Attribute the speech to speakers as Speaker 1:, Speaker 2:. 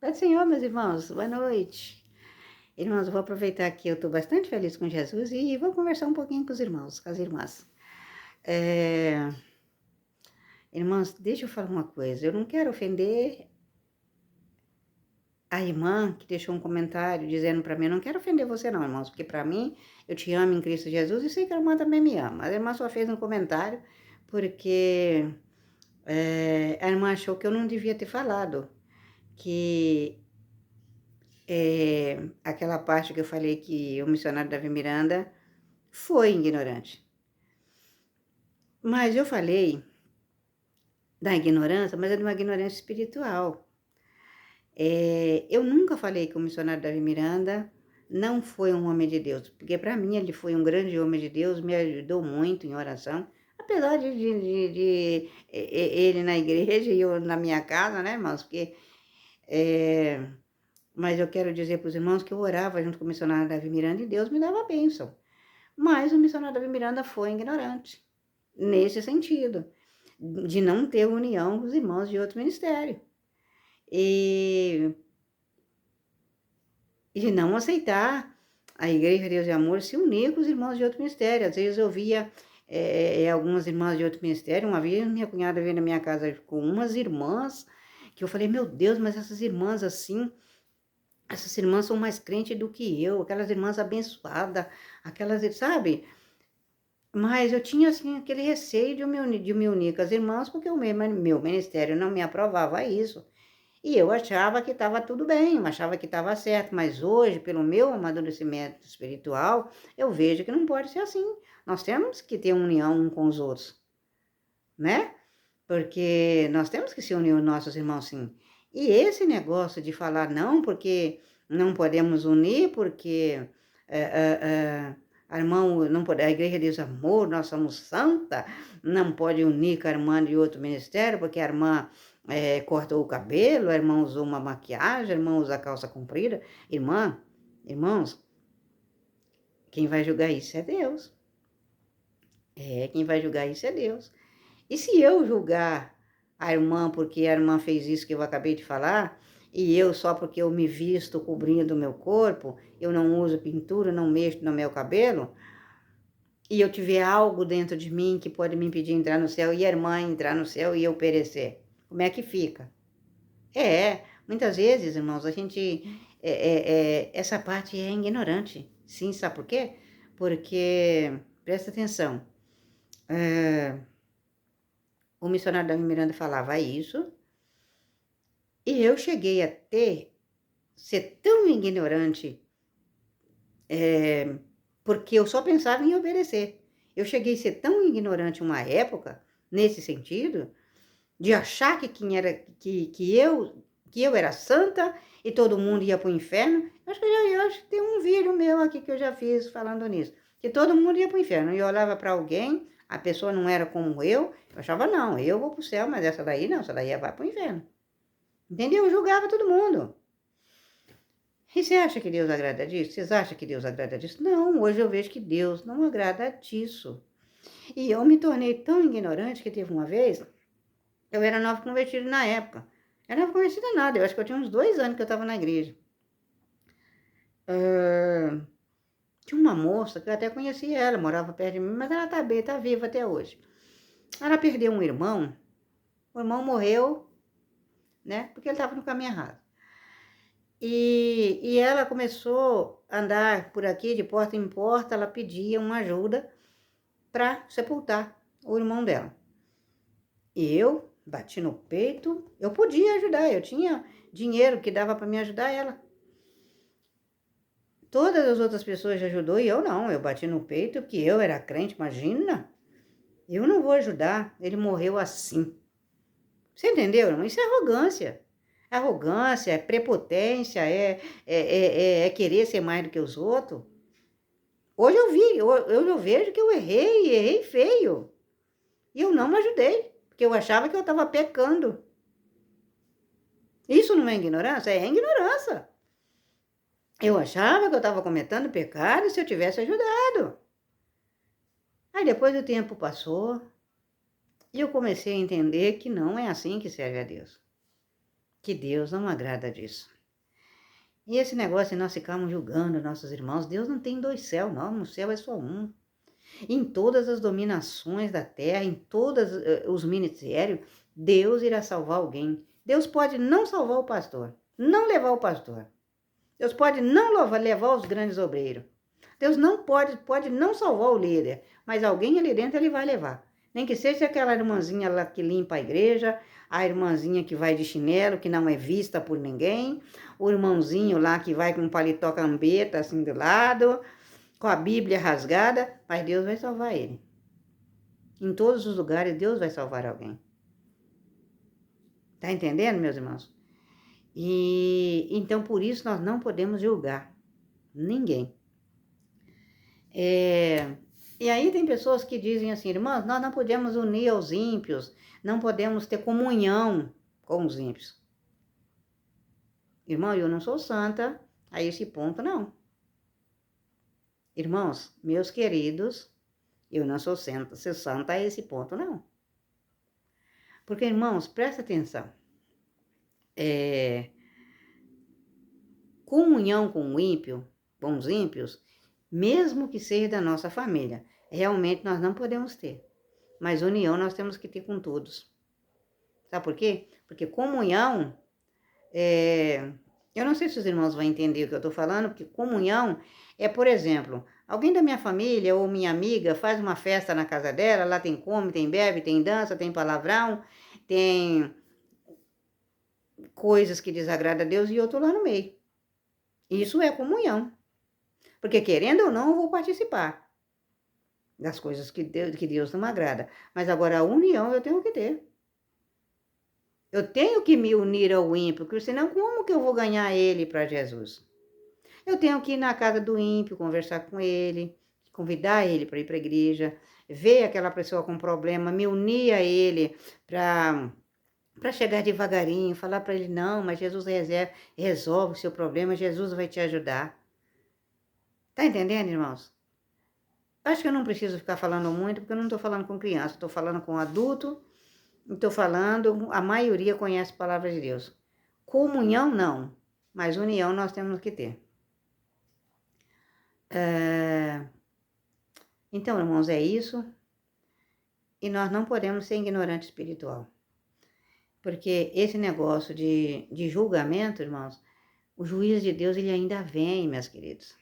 Speaker 1: Pai do Senhor, meus irmãos, boa noite. Irmãos, eu vou aproveitar que eu estou bastante feliz com Jesus e vou conversar um pouquinho com os irmãos, com as irmãs. Irmãos, deixa eu falar uma coisa, eu não quero ofender a irmã que deixou um comentário dizendo para mim, eu não quero ofender você não, irmãos, porque para mim, eu te amo em Cristo Jesus e sei que a irmã também me ama. A irmã só fez um comentário porque a irmã achou que eu não devia ter falado, que aquela parte que eu falei que o missionário Davi Miranda foi ignorante. Mas eu falei da ignorância, mas é de uma ignorância espiritual. Eu nunca falei que o missionário Davi Miranda não foi um homem de Deus, porque para mim ele foi um grande homem de Deus, me ajudou muito em oração, apesar de ele na igreja e eu na minha casa, né, irmãos? Mas eu quero dizer para os irmãos que eu orava junto com o missionário Davi Miranda e Deus me dava a bênção. Mas o missionário Davi Miranda foi ignorante, nesse sentido, de não ter união com os irmãos de outro ministério. E de não aceitar a Igreja de Deus e Amor se unir com os irmãos de outro ministério. Às vezes eu via algumas irmãs de outro ministério, uma vez minha cunhada veio na minha casa com umas irmãs, que eu falei, meu Deus, mas essas irmãs assim, essas irmãs são mais crentes do que eu, aquelas irmãs abençoadas, aquelas, sabe? Mas eu tinha, assim, aquele receio de me unir com as irmãs, porque o meu ministério não me aprovava isso. E eu achava que estava tudo bem, eu achava que estava certo, mas hoje, pelo meu amadurecimento espiritual, eu vejo que não pode ser assim. Nós temos que ter união uns com os outros, né? Porque nós temos que se unir os nossos irmãos, sim. E esse negócio de falar não, porque não podemos unir, porque a irmã não pode, a igreja diz amor, nós somos santa, não pode unir com a irmã de outro ministério, porque a irmã cortou o cabelo, a irmã usou uma maquiagem, a irmã usa calça comprida. Irmãos, quem vai julgar isso é Deus. Quem vai julgar isso é Deus. E se eu julgar a irmã porque a irmã fez isso que eu acabei de falar, e eu só porque eu me visto cobrindo o meu corpo, eu não uso pintura, não mexo no meu cabelo, e eu tiver algo dentro de mim que pode me impedir de entrar no céu, e a irmã entrar no céu e eu perecer, como é que fica? Muitas vezes, irmãos, a gente, essa parte é ignorante. Sim, sabe por quê? Porque, presta atenção, o missionário Davi Miranda falava isso, e eu cheguei a ser tão ignorante, porque eu só pensava em obedecer. Eu cheguei a ser tão ignorante uma época, nesse sentido, de achar que eu era santa e todo mundo ia para o inferno. Acho que tem um vídeo meu aqui que eu já fiz falando nisso, que todo mundo ia para o inferno. E eu olhava para alguém, a pessoa não era como eu achava, não, eu vou para o céu, mas essa daí não, essa daí vai para o inferno. Entendeu? Eu julgava todo mundo. E você acha que Deus agrada disso? Vocês acham que Deus agrada disso? Não, hoje eu vejo que Deus não agrada disso. E eu me tornei tão ignorante que teve uma vez, eu era nova convertida na época. Eu não era convertida nada, eu acho que eu tinha uns 2 anos que eu estava na igreja. Tinha uma moça que eu até conhecia ela, morava perto de mim, mas ela tá bem, tá viva até hoje. Ela perdeu um irmão, o irmão morreu, né, porque ele estava no caminho errado. E ela começou a andar por aqui, de porta em porta, ela pedia uma ajuda para sepultar o irmão dela. E eu bati no peito, eu podia ajudar, eu tinha dinheiro que dava para me ajudar ela. Todas as outras pessoas já ajudou e eu não, eu bati no peito que eu era crente, imagina, eu não vou ajudar, ele morreu assim. Você entendeu, irmão? Isso é arrogância. Arrogância, é prepotência, é querer ser mais do que os outros. Hoje eu vejo que eu errei feio. E eu não me ajudei, porque eu achava que eu estava pecando. Isso não é ignorância? É ignorância. Eu achava que eu estava cometendo pecado se eu tivesse ajudado. Aí depois o tempo passou e eu comecei a entender que não é assim que serve a Deus. que Deus não agrada disso. E esse negócio de nós ficarmos julgando nossos irmãos, Deus não tem dois céus, não, o céu é só um. Em todas as dominações da terra, em todos os ministérios, Deus irá salvar alguém. Deus pode não salvar o pastor, não levar o pastor. Deus pode não levar os grandes obreiros. Deus não pode não salvar o líder, mas alguém ali dentro ele vai levar. Nem que seja aquela irmãzinha lá que limpa a igreja, a irmãzinha que vai de chinelo, que não é vista por ninguém, o irmãozinho lá que vai com um paletó cambeta assim do lado, com a Bíblia rasgada, mas Deus vai salvar ele. Em todos os lugares, Deus vai salvar alguém. Tá entendendo, meus irmãos? E então, por isso, nós não podemos julgar ninguém. E aí tem pessoas que dizem assim, irmãos, nós não podemos unir aos ímpios, não podemos ter comunhão com os ímpios. Irmão, eu não sou santa a esse ponto, não. Irmãos, meus queridos, eu não sou santa a esse ponto, não. Porque, irmãos, presta atenção. Comunhão com o ímpio, com os ímpios, mesmo que seja da nossa família, realmente nós não podemos ter. Mas união nós temos que ter com todos. Sabe por quê? Porque comunhão, eu não sei se os irmãos vão entender o que eu estou falando, porque comunhão é, por exemplo, alguém da minha família ou minha amiga faz uma festa na casa dela, lá tem come, tem bebe, tem dança, tem palavrão, tem coisas que desagradam a Deus e eu estou lá no meio. Isso é comunhão. Porque querendo ou não, eu vou participar das coisas que Deus não agrada. Mas agora a união eu tenho que ter. Eu tenho que me unir ao ímpio, porque senão como que eu vou ganhar ele para Jesus? Eu tenho que ir na casa do ímpio, conversar com ele, convidar ele para ir para a igreja, ver aquela pessoa com problema, me unir a ele para chegar devagarinho, falar para ele, não, mas Jesus resolve o seu problema, Jesus vai te ajudar. Tá entendendo, irmãos? Acho que eu não preciso ficar falando muito, porque eu não estou falando com criança, estou falando com adulto, estou falando, a maioria conhece a palavra de Deus. Comunhão, não, mas união nós temos que ter. Então, irmãos, é isso. E nós não podemos ser ignorante espiritual. Porque esse negócio de julgamento, irmãos, o juiz de Deus, ele ainda vem, meus queridos.